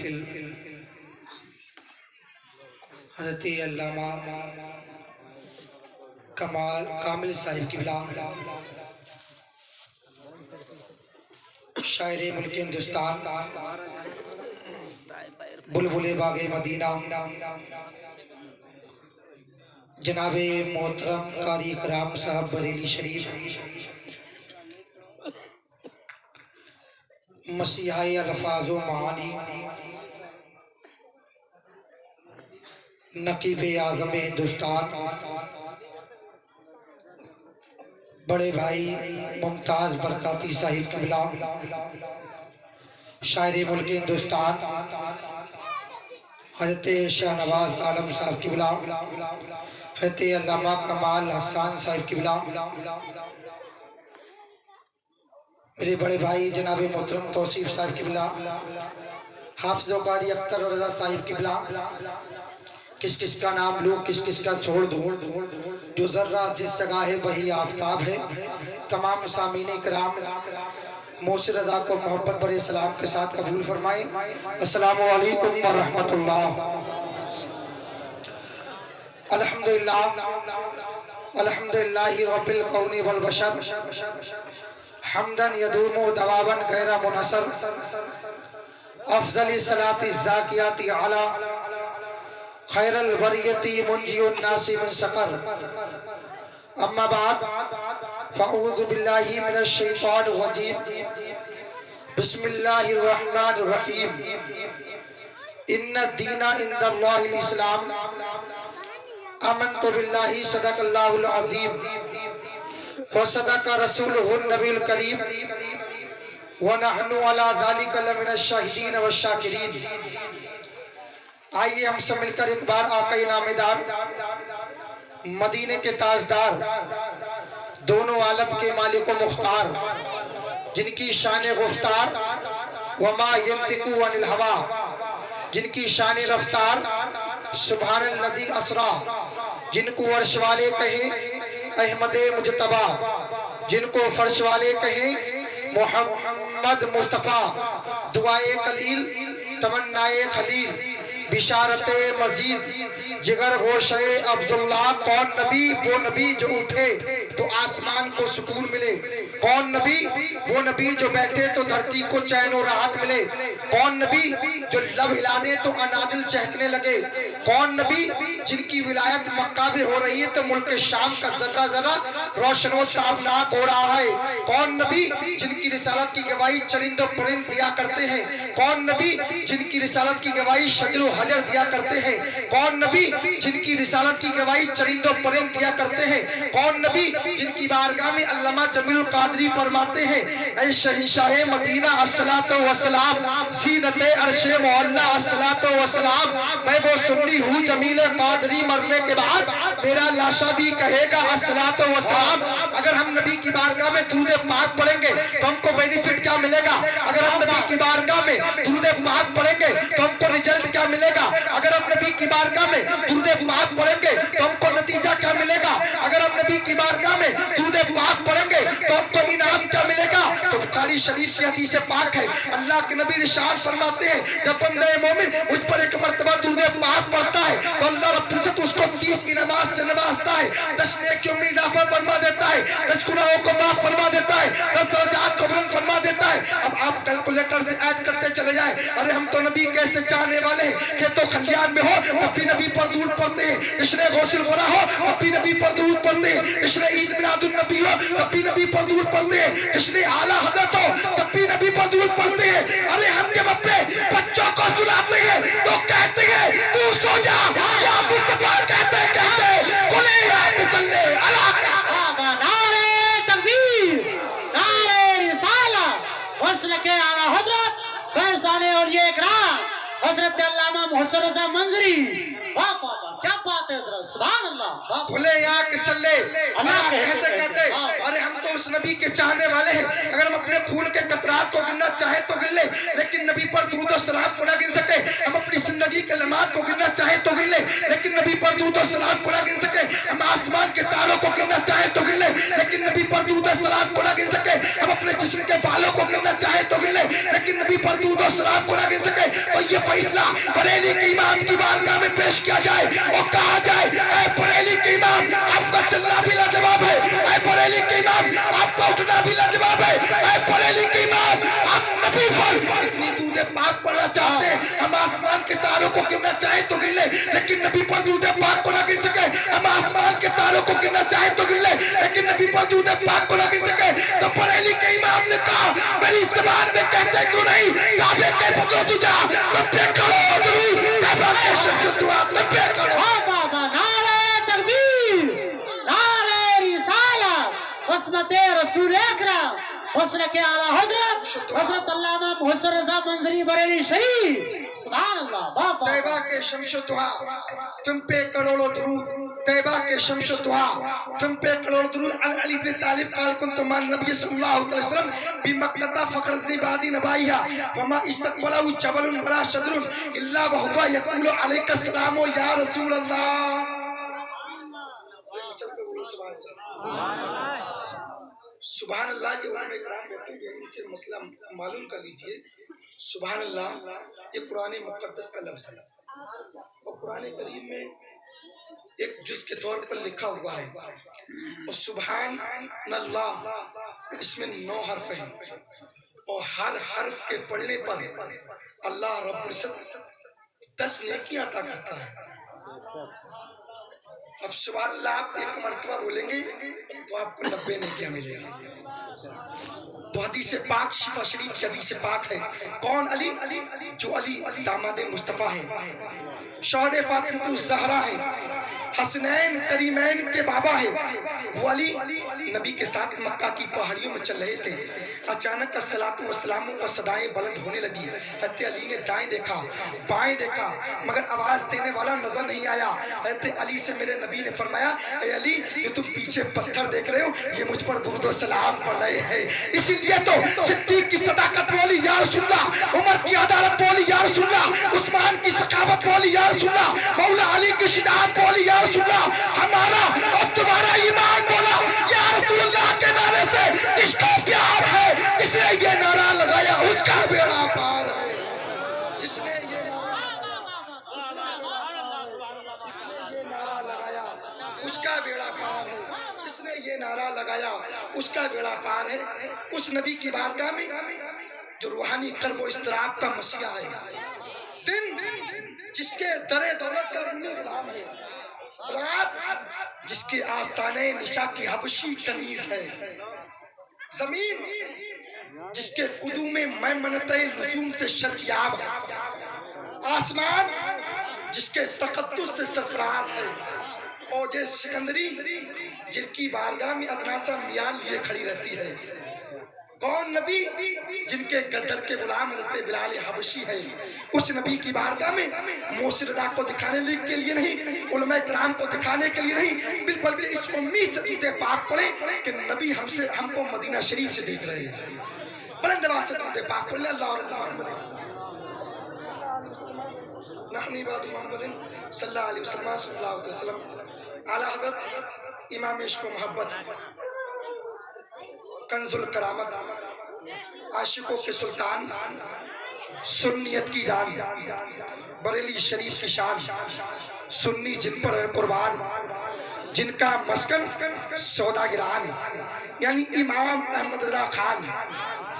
محفل حضرت علامہ کامل صاحب قبلہ شاعر ملک ہندوستان بلبل باغ مدینہ جناب محترم قاری اکرام صاحب بریلی شریف مسیحی الفاظ و معانی نقیب اعظم ہندوستان بڑے بھائی ممتاز برکاتی صاحب قبلہ شاعر ملک ہندوستان حضرت شاہ نواز عالم صاحب قبلہ حضرت علامہ کمال حسان صاحب قبلہ میرے بڑے بھائی جناب محترم توصیف صاحب قبلہ حافظ و قاری اختر رضا صاحب قبلہ کس کس کا نام لوں کس کس کا چھوڑ دوں جو ذرہ جس جگہ ہے وہی آفتاب ہے تمام سامعین کرام محسن رضا کو محبت بھرے سلام کے ساتھ قبول فرمائیں السلام علیکم ورحمۃ اللہ الحمدللہ رب الکون والبشر حمدن یدوم دواون غیر منحصر افضل الصلاۃ الزاکیات علی خیر البریتی منجی الناس من سقر اما بعد فاعوذ باللہ من الشیطان الرجیم بسم اللہ الرحمن الرحیم ان الدین عند اللہ الاسلام آمنت باللہ صدق اللہ العظیم وصدق رسولہ النبی الکریم ونحن علی ذلک لمن الشاہدین والشاکرین آئیے ہم سب مل کر ایک بار آقا نامدار مدینے کے تاجدار دونوں عالم کے مالک و مختار جن کی شان گفتار وما ینطق عن الہوا جن کی شان رفتار سبحان الذی اسرا جن کو عرش والے کہیں احمد مجتبی جن کو فرش والے کہیں محمد مصطفیٰ دعائے قلیل تمنائے خلیل بشارت مزید جگر گوشہ عبداللہ کون نبی وہ نبی جو اٹھے تو آسمان کو سکون ملے کون نبی وہ نبی جو بیٹھے تو دھرتی کو چین و راحت ملے کون نبی جو لب ہلا دے تو انادل چہکنے لگے کون نبی جن کی ولایت مکہ میں ہو رہی ہے تو ملک شام کا ذرہ ذرہ روشن و تابناک ہو رہا ہے کون نبی جن کی رسالت کی گواہی چرند و پرند دیا کرتے ہیں کون نبی جن کی رسالت کی گواہی شجر و حجر دیا کرتے ہیں کون نبی جن کی رسالت کی گواہی چرند و پرند دیا کرتے ہیں کون نبی جن کی بارگاہ میں علامہ جمیل القادری فرماتے ہیں اے شہنشاہ مدینہ الصلاۃ والسلام سینت عرش معلا الصلاۃ والسلام میں وہ سنی ہوں جمیل قادری مرنے کے بعد میرا لاشا بھی کہے گا الصلاۃ والسلام اگر ہم نبی کی بارگاہ میں درود پاک پڑھیں گے تو ہم کو بینیفٹ کیا ملے گا اگر ہم نبی کی بارگاہ میں درود پاک پڑھیں گے تو ہم کو رزلٹ کیا ملے گا اگر ہم نبی کی بارگاہ میں درود پاک پڑھیں گے تو ہم کو نتیجہ کیا ملے گا اگر ہم نبی کی بارگاہ میں درود پاک پڑھیں گے تو ہم کو انعام کیا ملے گا تو بخاری شریف کی حدیث پاک ہے اللہ کے نبی ارشاد فرماتے ہیں جب بندہ مومن مجھ پر ایک مرتبہ درود پاک پڑھتا ہے تو اللہ رب العزت اس کو 30 کی نماز سے نوازتا ہے 10 نیکیوں میں اضافہ فرما دیتا ہے 10 گناہوں کو معاف فرما دیتا ہے 10 درجات کو بلند فرما دیتا ہے اب آپ کیلکولیٹر سے ایڈ کرتے چلے جائیں ارے ہم تو نبی کیسے چاہنے والے ہیں کہ تو خلیان میں ہو اپنی نبی پر درود پڑھتے ہیں عشر غوث الورا ہو اپنی نبی پر درود پڑھتے ہیں عشر عید میلاد النبی ہو اپنی نبی پر درود پڑھتے ہیں عشر اعلیٰ حضرت ہو اپنی نبی پر درود پڑھتے ہیں ارے ہم جب اپنے بچوں کو سلاتے ہیں تو کہتے ہیں تو سو جا یا مصطفیٰ کہتے قلے یا صلی اللہ نعرہ تکبیر نعرہ رسالت وصل کے اعلیٰ حضرت فیضان اولیاء اکرام حضرت علامہ محسن رضا منظری کیا بات ہے حضرت سبحان اللہ کھلے یا کسلے اللہ کہتے ارے ہم تو اس نبی کے چاہنے والے ہیں اگر ہم اپنے خون کے قطرات کو گننا چاہیں تو گن لیں لیکن نبی پر درود و سلام کو نہ گن سکے ہم اپنی زندگی زندگی کے لمحات کو گننا چاہیں تو گن لیں لیکن نبی پر درود و سلام کو نہ گن سکے. ہم آسمان کے تاروں کو گننا چاہیں تو گن لیں لیکن نبی پر درود و سلام کو نہ گن سکے. ہم اپنے جسم کے بالوں کو گننا چاہیں تو گن لیں لیکن نبی پر درود و سلام کو نہ گن سکے. اور یہ فیصلہ بریلی کے امام کی بارگاہ میں پیش کیا جائے اور کہا جائے اے بریلی کے امام آپ کا چلنا بھی لاجواب ہے, اے بریلی کے امام آپ کا اٹھنا بھی لاجواب ہے, اے بریلی کے امام آپ نبی پر اتنی درود پاک پڑھنا چاہتے ہیں. ہم آسمان کے تاروں کو گننا چاہیں تو گن لیں لیکن نبی پر درود پاک کو نہ گن سکے. ہم آسمان کے تاروں کو گننا چاہیں تو گن لیں لیکن نبی پر درود پاک کو نہ گن سکے. تو بریلی کے امام نے کہا میری زبان میں کہتے کیوں نہیں, کعبے کے فضل تجا تب پہ کرو درود, کعبہ کے شمس دعا تب پہ کرو. بابا نعرہ تکبیر, نعرہ رسالت, عصمت رسول اکرم, حسن کے اعلیٰ حضرت حضرت علامہ محسن رضا منظری بریلی شریف. سبحان اللہ. بابا طیبہ کے شمس دعا تم پہ کروڑوں درود, طیبہ کے شمس دعا تم پہ کروڑوں درود. علی بن طالب قال کنت مع النبی صلی اللہ علیہ وسلم بمکہ فخر عبادی نبائیہ وما استقبلہ جبل ولا شجر الا وهو یقول علیک السلام یا رسول اللہ. سبحان اللہ. یہ علماء کرام بیٹھے ہیں, ان سے مسئلہ معلوم کر لیجئے. سبحان اللہ یہ قرآن مقدس کا لفظ ہے اور قرآن کریم میں ایک جز کے طور پر لکھا ہوا ہے. اور سبحان اللہ اس میں 9 حرف ہیں اور ہر حرف کے پڑھنے پر اللہ رب العزت 10 نیکیاں عطا کرتا ہے. اب سبحان اللہ آپ 1 مرتبہ بولیں گے تو آپ کو 90 نیکیاں ملیں گی. تو حدیث پاک شفا شریف کی حدیث پاک ہے. کون علی؟ جو علی داماد مصطفیٰ ہے, شوہر فاطمہ الزہرا ہے, حسنین کریمین کے بابا ہے. وہ علی نبی کے ساتھ مکہ کی پہاڑیوں میں چل رہے تھے. اچانک الصلاۃ والسلام اور صدائیں بلند ہونے لگی. حضرت علی نے دائیں دیکھا بائیں دیکھا مگر آواز دینے والا نظر نہیں آیا. حضرت علی سے میرے نبی نے فرمایا اے علی جو تم پیچھے پتھر دیکھ رہے ہو یہ مجھ پر درود و سلام پڑھ رہے ہیں. اسی لیے تو صدیق کی صداقت بولی یا رسول اللہ, عمر کی عدالت بولی یا رسول اللہ, عثمان کی سخاوت بولی یا رسول اللہ, مولا علی کی شجاعت بولی یا رسول اللہ. ہمارا اور تمہارا ایمان بولا یا رسول اللہ کے نعرے سے. جس کو پیار ہے جس نے یہ نعرہ لگایا اس کا بیڑا پار ہے. جس نے یہ نعرہ لگایا اس کا بیڑا پار ہے. جس نے یہ نعرہ لگایا اس کا بیڑا پار ہے. اس نبی کی بارگاہ میں جو روحانی کرب و اضطراب کا مسیح ہے, دن جس کے در دولت کا رومی غلام ہے, رات جس کے آستانے نشا کی حبشی کنیز ہے, زمین جس کے قدوم میمنت لزوم سے شرفیاب ہے, آسمان جس کے تقدس سے سرفراز ہے, اوج سکندری جن کی بارگاہ میں ادناسا میال لیے کھڑی رہتی ہے. کون نبی؟ جن کے گدر کے غلام حضرت بلال حبشی ہے. اس نبی کی بارگاہ میں موسی رضا کو دکھانے کے لیے نہیں, علماء کرام کو دکھانے کے لیے نہیں, بلکہ اس امید سے درود پاک پڑھیں کہ نبی ہم کو مدینہ شریف سے دیکھ رہے ہیں. بلند آواز سے درود پاک پڑھ لیں. اللہ اکبر. نحن عباد محمد صلی اللہ علیہ وسلم. اعلیٰ حضرت امام عشق و محبت, کنز الکرامت, عاشقوں کے سلطان, سنیت کی جان, بریلی شریف کی شان, سنی جن پر ہے قربان, جن کا مسکن سوداگران, یعنی امام احمد رضا خان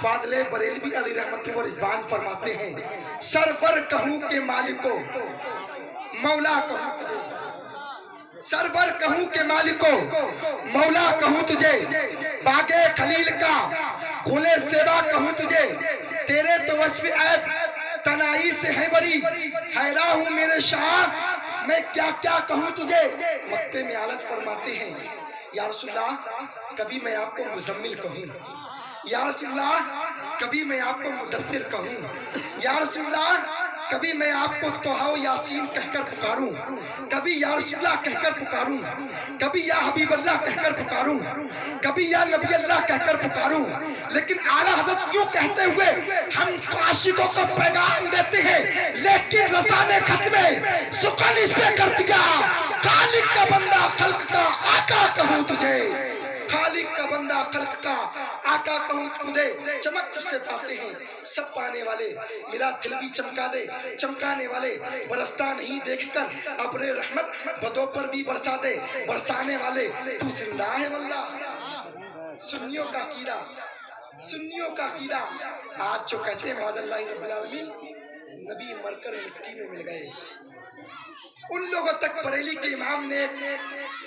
فاضل بریلوی علیہ رحمت و رضوان فرماتے ہیں سرور کہوں کے مالکو مولا کہوں تجھے, سرور کہوں کے مالکو مولا کہوں تجھے, باغے خلیل کا کھلے سیوا کہوں تجھے, تیرے تو وصف عیب تنائی سے ہے بری, حیران ہوں میرے شاہ میں کیا کیا کہوں تجھے. مکتے میں حالت فرماتے ہیں یا رسول اللہ کبھی میں آپ کو مزمل کہوں, یا رسول اللہ کبھی میں آپ کو مدثر کہوں, یا رسول اللہ کبھی میں آپ کو توحا و یاسین کہہ کر پکاروں، کبھی یا رسول اللہ کہہ کر پکاروں، کبھی یا حبیب اللہ کہہ کر پکاروں، کبھی یا نبی اللہ کہہ کر پکاروں، لیکن اعلیٰ حضرت کیوں کہتے ہوئے ہم عاشقوں کو پیغام دیتے ہیں، لیکن رسانے خط میں سکن اس پہ کر دیا، خالق کا بندہ خلق کا آقا کہوں تجھے، خالق کا بندہ خلق کا آقا کہوں تجھے، چمک تجھ سے پاتے ہیں سب پانے والے، میرا دل بھی چمکا دے چمکانے والے، برستا نہیں دیکھ کر ابر رحمت بدوں پر بھی برسا دے برسانے والے، تو زندہ ہے واللہ۔ سنیوں کا عقیدہ، سنیوں کا عقیدہ آج جو کہتے ہیں معاذ اللہ رب العالمین نبی مر کر مٹی میں مل گئے، ان لوگوں تک بریلی کے امام نے ایک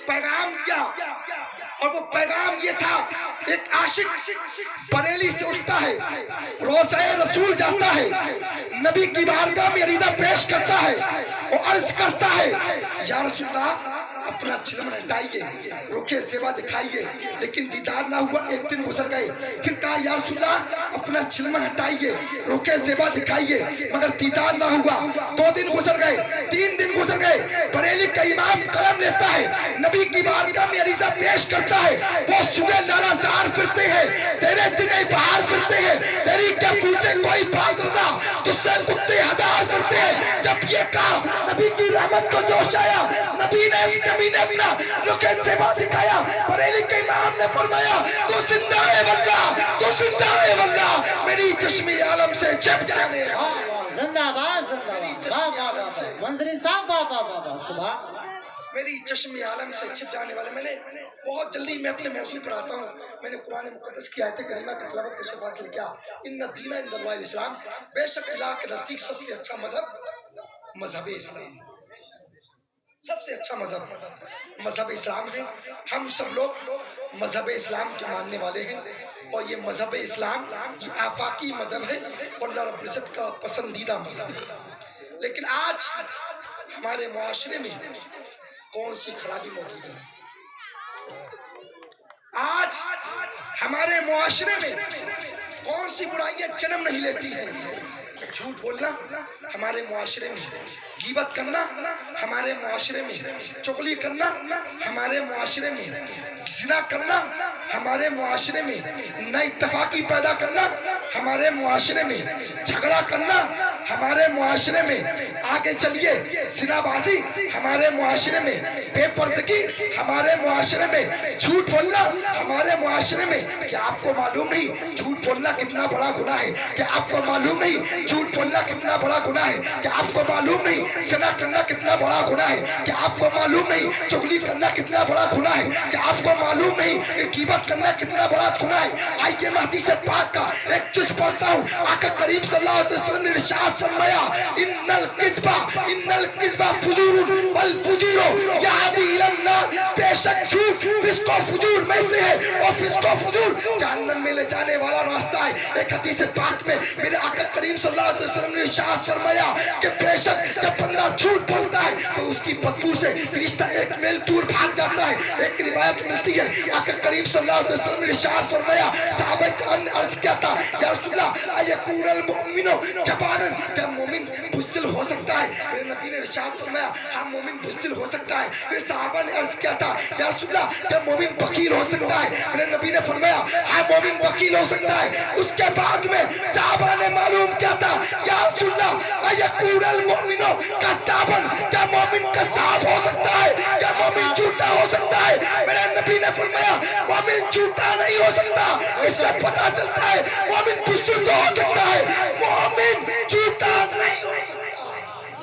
پیغام دیا، اور وہ پیغام یہ تھا، ایک عاشق بریلی سے اٹھتا ہے، روضہ رسول جاتا ہے، نبی کی بارگاہ میں عریضہ پیش کرتا ہے، وہ عرض کرتا ہے یا رسول اللہ اپنا چلم ہٹائیے، رکھے زیبا دکھائیے، لیکن دیدار نہ ہوا، ایک دن گزر گئے، پھر کہا یا رسول اللہ اپنا چلم ہٹائیے، رکھے زیبا دکھائیے، مگر دیدار نہ ہوا، 2 دن گزر گئے، 3 دن گزر گئے، بریلی کا امام قلم لیتا ہے، نبی کی بارگاہ میں عریضہ پیش کرتا ہے، وہ صبح لالا زار پھرتے ہیں، تیرے دن بہار پھرتے ہیں، تیری کیا پوچھے کوئی بات رضا، تجھ سے کتے ہزار پھرتے ہیں، جب یہ کہا نبی کی رحمت کو جوش آیا، نبی نے اپنا رکے زیبا دکھایا، بریلی کے امام نے فرمایا تو زندہ ہے واللہ، تو زندہ ہے واللہ، میری چشمی عالم سے چھپ جانے، زندہ باد زندہ باد، منظری صاحب بابا بابا سبحان، میری چشمی عالم سے چھپ جانے والے۔ میں نے بہت جلدی میں اپنے موضوع پر آتا ہوں، میں نے قرآن مقدس کی آیت کریمہ کی تلاوت کے شفاعت سے کیا، ان الدین عند اللہ الاسلام، بے شک اللہ کے نزدیک سب سے اچھا مذہب اسلام، سب سے اچھا مذہب اسلام ہے، ہم سب لوگ مذہب اسلام کے ماننے والے ہیں، اور یہ مذہب اسلام یہ آفاقی مذہب ہے اور اللہ رب العزت کا پسندیدہ مذہب ہے، لیکن آج ہمارے معاشرے میں کون سی خرابی موجود ہے؟ آج ہمارے معاشرے میں کون سی برائیاں جنم نہیں لیتی ہیں؟ جھوٹ بولنا ہمارے معاشرے میں، غیبت کرنا ہمارے معاشرے میں، چغلی کرنا ہمارے معاشرے میں، زنا کرنا ہمارے معاشرے میں، نہ اتفاقی پیدا کرنا ہمارے معاشرے میں، جھگڑا کرنا ہمارے معاشرے میں، آگے چلیے زنا بازی ہمارے معاشرے میں، بے پردگی ہمارے معاشرے میں، جھوٹ بولنا ہمارے معاشرے میں۔ کیا آپ کو معلوم نہیں جھوٹ بولنا کتنا بڑا گناہ ہے؟ کیا آپ کو معلوم نہیں جھوٹ بولنا کتنا بڑا گناہ ہے؟ کیا آپ کو معلوم نہیں زنا کرنا کتنا بڑا گناہ ہے؟ کیا آپ کو معلوم نہیں چغلی کرنا کتنا بڑا گناہ ہے؟ کیا آپ کو معلوم نہیں کہ غیبت کرنا کتنا بڑا گناہ ہے؟ آئیے میں حدیث پاک کا ایک جز پڑھتا ہوں، آقا کریم صلی اللہ علیہ وسلم نے ارشاد فرمایا ان الکذب فجور والفجور یہدی الی النار، بے شک جھوٹ فسق و فجور میں سے ہے، اور فسق و فجور جہنم میں لے جانے والا راستہ ہے۔ ایک حدیث پاک میں میرے آقا کریم صلی اللہ علیہ وسلم نے ارشاد فرمایا کہ بے شک جب بندہ جھوٹ بولتا ہے تو اس کی بدبو سے فرشتہ 1 میل دور بھاگ جاتا ہے۔ ایک روایت ملتی ہے آقا کریم صلی اللہ علیہ وسلم نے ارشاد فرمایا، صحابہ کرام نے عرض کیا تھا یا رسول اللہ ایکون المؤمن جبانا، کیا مومن بزدل ہو سکتا ہے؟ میرے نبی نے ارشاد فرمایا ہاں مومن بزدل ہو سکتا ہے۔ پھر صحابہ نے عرض کیا تھا یا رسول اللہ کیا مومن بخیل ہو سکتا ہے؟ میرے نبی نے فرمایا ہاں مومن بخیل ہو سکتا ہے۔ اس کے بعد میں صحابہ نے معلوم کیا تھا یا رسول اللہ ایکون المؤمن کذابا، کیا مومن کذاب ہو سکتا ہے؟ کیا مومن جھوٹا ہو سکتا ہے؟ میرے نبی نے فرمایا مومن جھوٹا نہیں ہو سکتا، اس سے پتہ چلتا ہے مومن بزدل ہو سکتا ہے، مومن جھوٹا نہیں ہو سکتا۔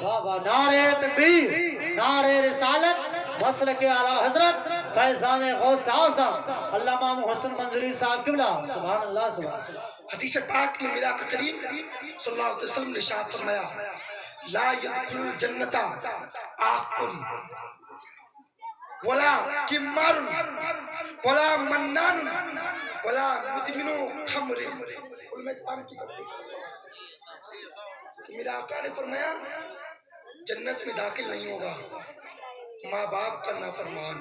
بابا نعرہ تکبیر، نعرہ رسالت، مسلک اعلیٰ حضرت فیضان غوث اعظم علامہ محسن منظری صاحب قبلہ، سبحان اللہ سبحان اللہ۔ حدیث پاک میں میرا آقا کریم صلی اللہ علیہ وسلم نے ارشاد فرمایا لا يدخل الجنت عاق ولا کمار ولا منان ولا مدمن خمر۔ علماء کرام کی میرا آقا نے فرمایا جنت میں داخل نہیں ہوگا ماں باپ کا نافرمان،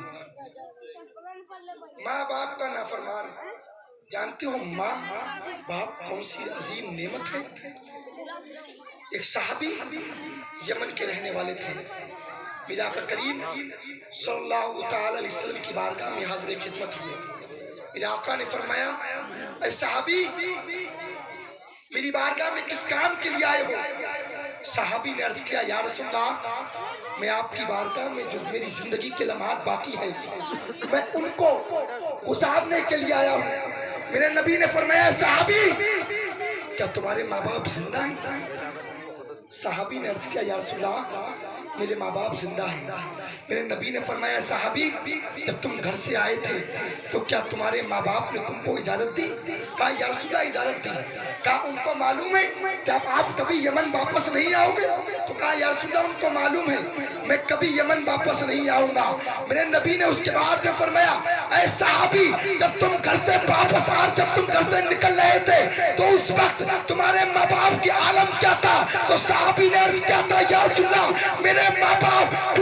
ماں باپ کا نافرمان۔ جانتے ہو ماں باپ کون سی عظیم نعمت ہے؟ ایک صحابی یمن کے رہنے والے تھے، ملا کر کریم صلی اللہ تعالی علیہ وسلم کی بارگاہ میں حاضر خدمت ہوئے۔ میرے آقا نے فرمایا اے صحابی میری بارگاہ میں کس کام کے لیے آئے ہو؟ صحابی نے عرض کیا یا رسول اللہ میں آپ کی بارگاہ میں جو میری زندگی کے لمحات باقی ہیں میں ان کو گزارنے کے لیے آیا ہوں۔ میرے نبی نے فرمایا صحابی کیا تمہارے ماں باپ زندہ ہیں؟ صحابی نے عرض کیا یا رسول اللہ میرے ماں باپ زندہ ہیں۔ میرے نبی نے فرمایا صحابی جب تم گھر سے آئے تھے تو کیا تمہارے ماں باپ نے تم کو اجازت دی؟ کہا یا رسول اللہ اجازت دی۔ کہا ان کو معلوم ہے کہ آپ کبھی یمن واپس نہیں آؤ گے؟ تو کہا یا رسول اللہ ان کو معلوم ہے میں کبھی یمن واپس نہیں آؤں گا۔ میرے نبی نے اس کے بعد میں فرمایا اے صحابی جب تم گھر سے واپس جب تم گھر سے نکل رہے تھے تو اس وقت تمہارے ماں باپ کی عالم کیا تھا؟ تو صحابی نے عرض کیا تھا یا رسول اللہ میرے ماں باپ